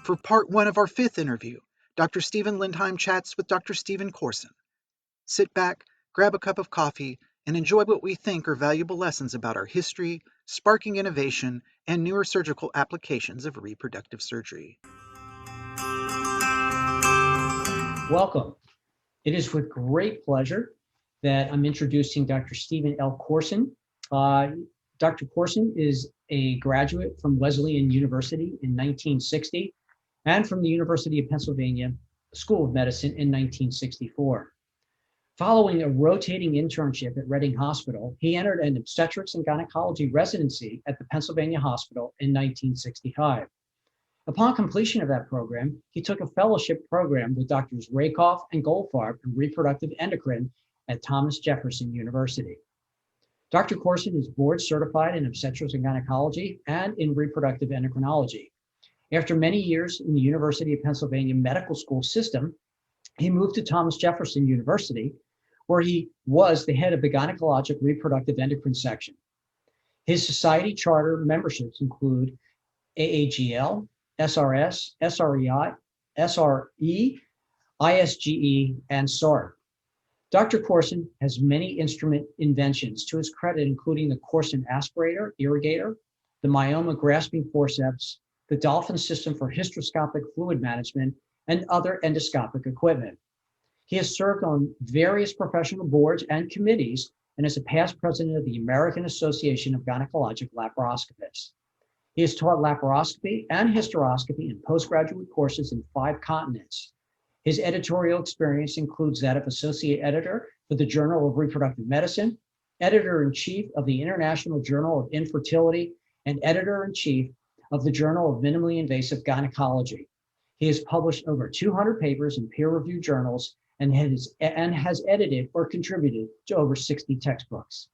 For part one of our fifth interview, Dr. Stephen Lindheim chats with Dr. Stephen Corson. Sit back, grab a cup of coffee, and enjoy what we think are valuable lessons about our history, sparking innovation, and newer surgical applications of reproductive surgery. Welcome. It is with great pleasure that I'm introducing Dr. Stephen L. Corson. Dr. Corson is a graduate from Wesleyan University in 1960 and from the University of Pennsylvania School of Medicine in 1964. Following a rotating internship at Reading Hospital, he entered an obstetrics and gynecology residency at the Pennsylvania Hospital in 1965. Upon completion of that program, he took a fellowship program with Drs. Rakoff and Goldfarb in reproductive endocrine at Thomas Jefferson University. Dr. Corson is board certified in obstetrics and gynecology and in reproductive endocrinology. After many years in the University of Pennsylvania Medical School system, he moved to Thomas Jefferson University, where he was the head of the gynecologic reproductive endocrine section. His society charter memberships include AAGL, SRS, SREI, SRE, ISGE, and SART. Dr. Corson has many instrument inventions to his credit, including the Corson aspirator, irrigator, the myoma grasping forceps, the Dolphin system for hysteroscopic fluid management, and other endoscopic equipment. He has served on various professional boards and committees and is a past president of the American Association of Gynecologic Laparoscopists. He has taught laparoscopy and hysteroscopy in postgraduate courses in 5 continents. His editorial experience includes that of associate editor for the Journal of Reproductive Medicine, editor-in-chief of the International Journal of Infertility, and editor-in-chief of the Journal of Minimally Invasive Gynecology. He has published over 200 papers in peer-reviewed journals and has edited or contributed to over 60 textbooks.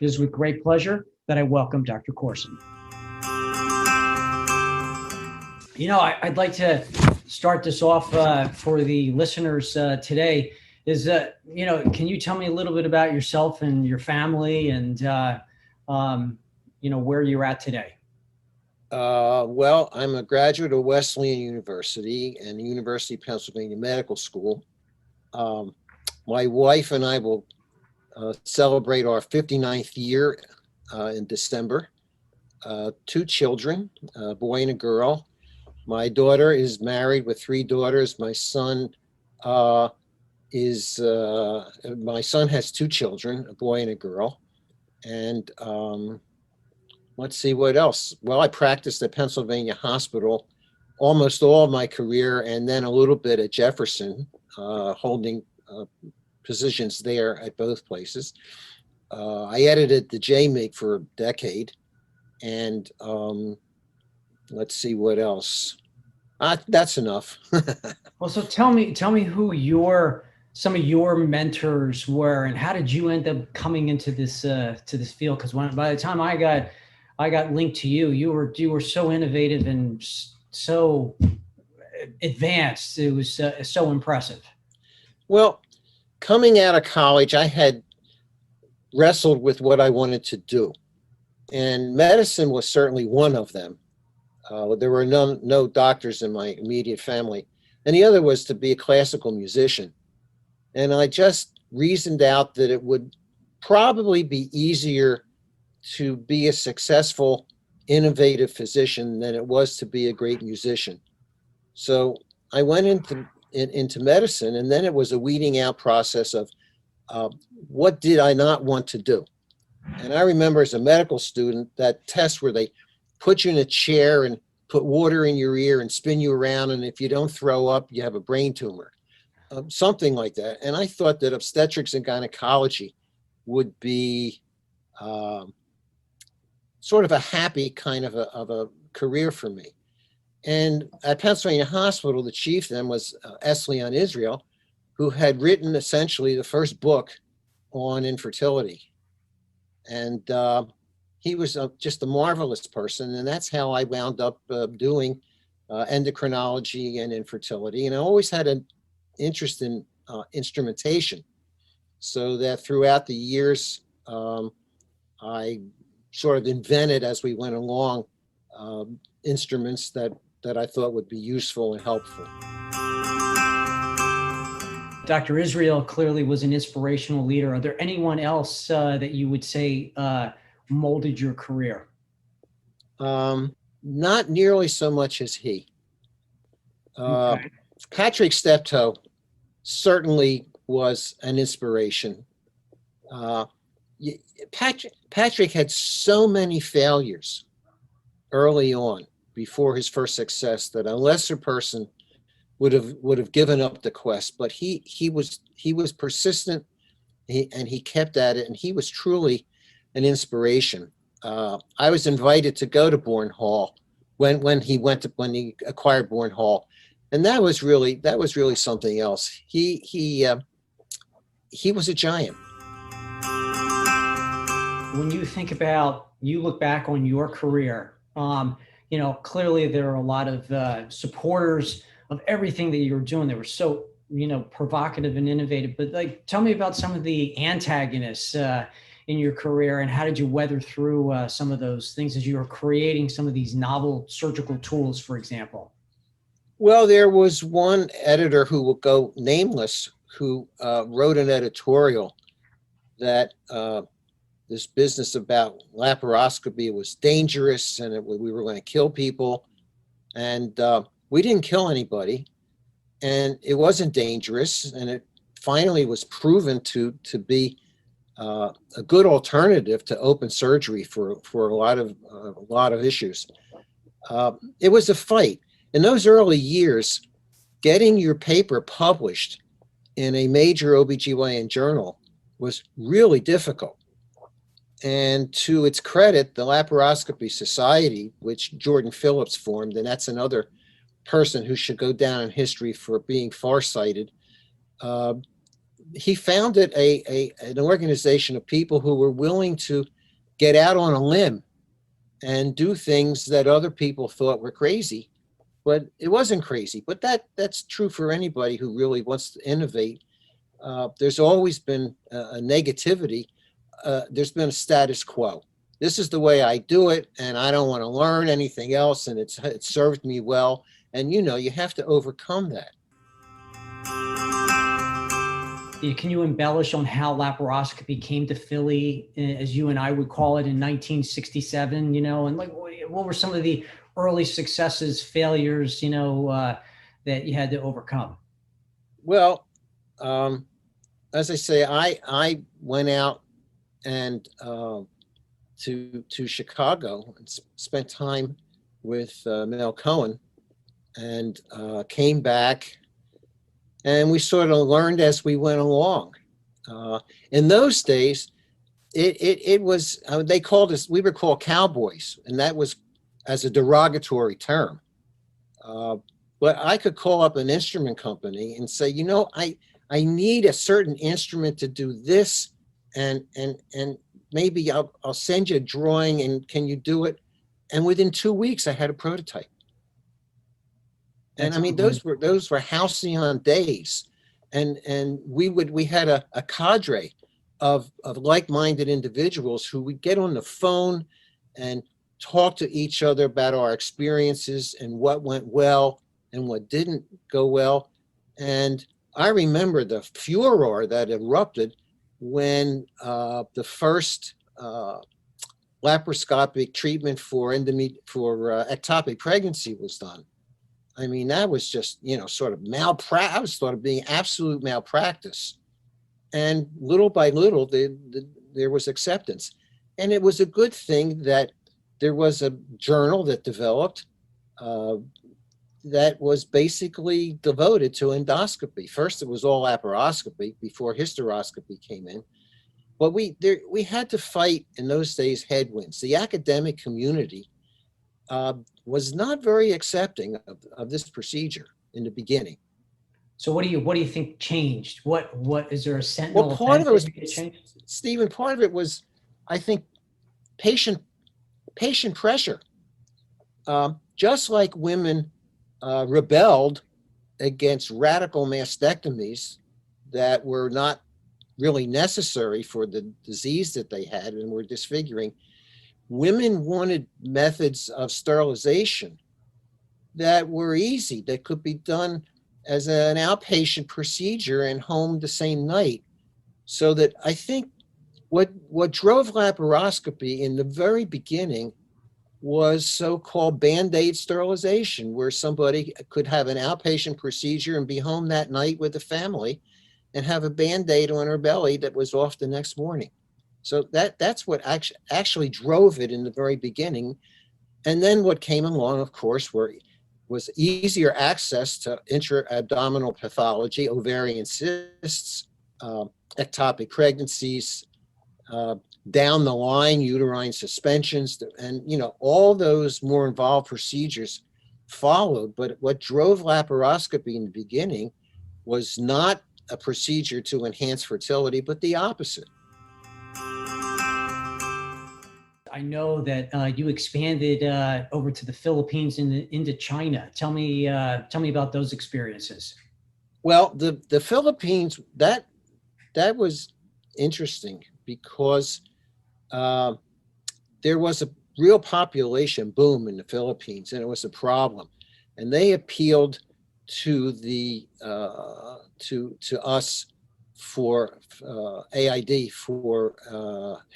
It is with great pleasure that I welcome Dr. Corson. You know, I'd like to start this off for the listeners today. Can you tell me a little bit about yourself and your family and, where you're at today? Well, I'm a graduate of Wesleyan University and the University of Pennsylvania Medical School. My wife and I will celebrate our 59th year in December. 2 children, a boy and a girl. My daughter is married with 3 daughters. My son has 2 children, a boy and a girl. And let's see what else. Well, I practiced at Pennsylvania Hospital almost all of my career, and then a little bit at Jefferson, holding positions there at both places. I edited the JMIG for a decade, and let's see what else. That's enough. Well, so tell me who some of your mentors were, and how did you end up coming into this field? Because by the time I got linked to you, you were so innovative and so advanced. It was so impressive. Well, coming out of college, I had wrestled with what I wanted to do, and medicine was certainly one of them. There were no doctors in my immediate family, and the other was to be a classical musician. And I just reasoned out that it would probably be easier to be a successful, innovative physician than it was to be a great musician. So I went into medicine, and then it was a weeding out process of what did I not want to do. And I remember as a medical student, that test where they put you in a chair and put water in your ear and spin you around, and if you don't throw up, you have a brain tumor, something like that. And I thought that obstetrics and gynecology would be sort of a happy kind of a career for me. And at Pennsylvania Hospital, the chief then was Eslian Israel, who had written essentially the first book on infertility. And he was just a marvelous person. And that's how I wound up doing endocrinology and infertility. And I always had an interest in instrumentation, so that throughout the years, I sort of invented as we went along instruments that that I thought would be useful and helpful. Dr. Israel clearly was an inspirational leader. Are there anyone else that you would say molded your career? Not nearly so much as he. Okay. Patrick Steptoe certainly was an inspiration. Patrick had so many failures early on before his first success that a lesser person would have given up the quest. But he was persistent, and he kept at it, and he was truly an inspiration. I was invited to go to Bourne Hall when he acquired Bourne Hall, and that was really something else. He was a giant. When you look back on your career, clearly there are a lot of supporters of everything that you were doing. They were so, provocative and innovative, but tell me about some of the antagonists in your career, and how did you weather through some of those things as you were creating some of these novel surgical tools, for example? Well, there was one editor who will go nameless who wrote an editorial that this business about laparoscopy was dangerous and we were going to kill people. And we didn't kill anybody, and it wasn't dangerous. And it finally was proven to be a good alternative to open surgery for a lot of issues. It was a fight. In those early years, getting your paper published in a major OBGYN journal was really difficult. And to its credit, the Laparoscopy Society, which Jordan Phillips formed, and that's another person who should go down in history for being farsighted, he founded an organization of people who were willing to get out on a limb and do things that other people thought were crazy. But it wasn't crazy. But that's true for anybody who really wants to innovate. There's always been a negativity. There's been a status quo. This is the way I do it, and I don't want to learn anything else, and it served me well. And you have to overcome that. Can you embellish on how laparoscopy came to Philly, as you and I would call it, in 1967? And what were some of the early successes, failures, that you had to overcome? Well, as I say, I went out and to Chicago and spent time with Mel Cohen, and came back, and we sort of learned as we went along. In those days, it was they called us, we were called cowboys, and that was as a derogatory term. But I could call up an instrument company and say, I need a certain instrument to do this, and maybe I'll send you a drawing, and can you do it? And within 2 weeks, I had a prototype. And I mean, those were halcyon days, and we had a cadre of like-minded individuals who would get on the phone and talk to each other about our experiences and what went well and what didn't go well. And I remember the furor that erupted when the first laparoscopic treatment for ectopic pregnancy was done. I mean, that was just, sort of malpractice. I was thought of being absolute malpractice. And little by little, there was acceptance. And it was a good thing that there was a journal that developed that was basically devoted to endoscopy. First, it was all laparoscopy before hysteroscopy came in. But we had to fight in those days headwinds. The academic community was not very accepting of this procedure in the beginning. So what do you think changed? What is there a sentinel? Well, part of it was, changed? Stephen, part of it was, I think, patient pressure. Just like women rebelled against radical mastectomies that were not really necessary for the disease that they had and were disfiguring, women wanted methods of sterilization that were easy, that could be done as an outpatient procedure and home the same night. So that I think what drove laparoscopy in the very beginning was so-called Band-Aid sterilization, where somebody could have an outpatient procedure and be home that night with the family and have a Band-Aid on her belly that was off the next morning. So that's what actually drove it in the very beginning. And then what came along, of course, was easier access to intra-abdominal pathology, ovarian cysts, ectopic pregnancies, down the line, uterine suspensions, and all those more involved procedures followed. But what drove laparoscopy in the beginning was not a procedure to enhance fertility, but the opposite. I know that you expanded over to the Philippines and into China. Tell me about those experiences. Well, the Philippines, that was interesting because there was a real population boom in the Philippines, and it was a problem. And they appealed to the to us for AID for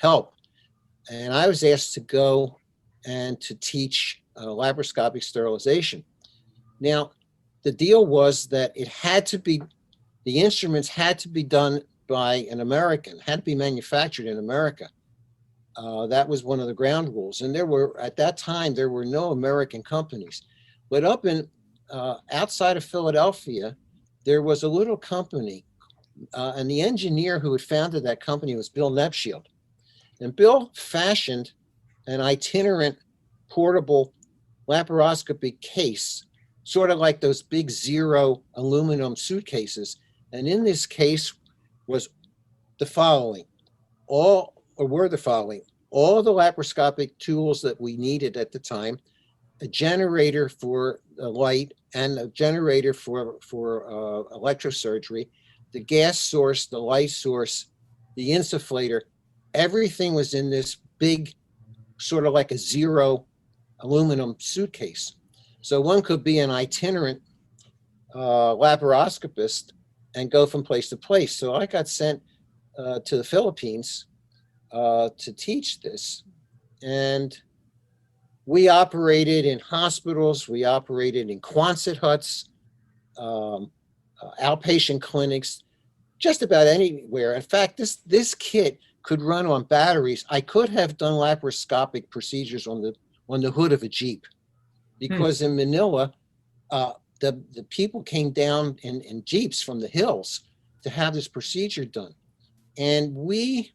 help. And I was asked to go and to teach laparoscopic sterilization. Now, the deal was that it had to be, the instruments had to be done by an American, had to be manufactured in America. That was one of the ground rules. And there were, at that time, there were no American companies. But up in, outside of Philadelphia, there was a little company, and the engineer who had founded that company was Bill Nepshield. And Bill fashioned an itinerant portable laparoscopy case, sort of like those big Zero aluminum suitcases. And in this case was the following, all the laparoscopic tools that we needed at the time, a generator for the light and a generator for electrosurgery, the gas source, the light source, the insufflator. Everything was in this big, sort of like a Zero aluminum suitcase. So one could be an itinerant laparoscopist and go from place to place. So I got sent to the Philippines to teach this. And we operated in hospitals, we operated in Quonset huts, outpatient clinics, just about anywhere. In fact, this kit could run on batteries. I could have done laparoscopic procedures on the hood of a Jeep, because in Manila, the people came down in Jeeps from the hills to have this procedure done. And we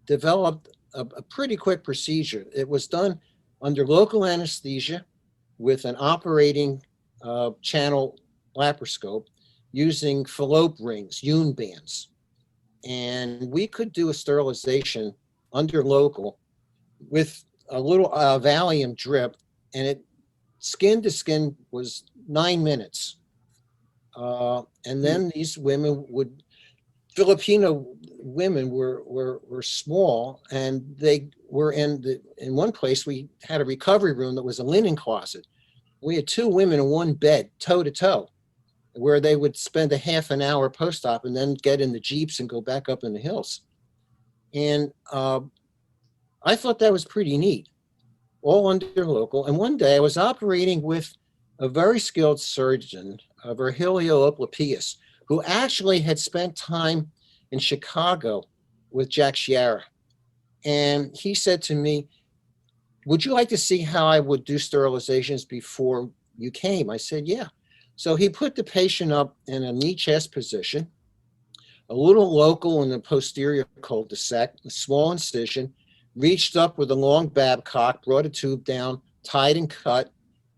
developed a pretty quick procedure. It was done under local anesthesia with an operating channel laparoscope using fallope rings, Yoon bands. And we could do a sterilization under local with a little Valium drip, and it skin to skin was 9 minutes. And then these women Filipino women were small, and they were in one place we had a recovery room that was a linen closet. We had 2 women in one bed, toe to toe, where they would spend a half an hour post-op and then get in the Jeeps and go back up in the hills. And I thought that was pretty neat, all under local. And one day I was operating with a very skilled surgeon, Virgilio Oplapius, who actually had spent time in Chicago with Jack Sciarra. And he said to me, "Would you like to see how I would do sterilizations before you came?" I said, "Yeah." So he put the patient up in a knee chest position, a little local in the posterior cul-de-sac, a small incision, reached up with a long Babcock, brought a tube down, tied and cut,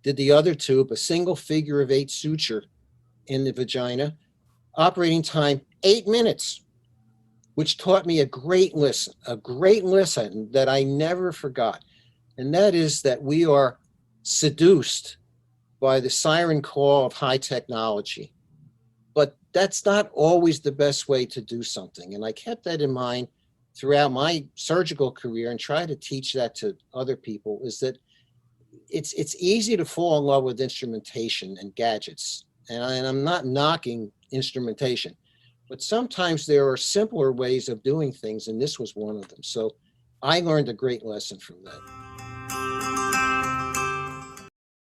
did the other tube, a single figure of 8 suture in the vagina. Operating time, 8 minutes, which taught me a great lesson that I never forgot. And that is that we are seduced by the siren call of high technology. But that's not always the best way to do something. And I kept that in mind throughout my surgical career and try to teach that to other people, is that it's easy to fall in love with instrumentation and gadgets, and I'm not knocking instrumentation, but sometimes there are simpler ways of doing things, and this was one of them. So I learned a great lesson from that.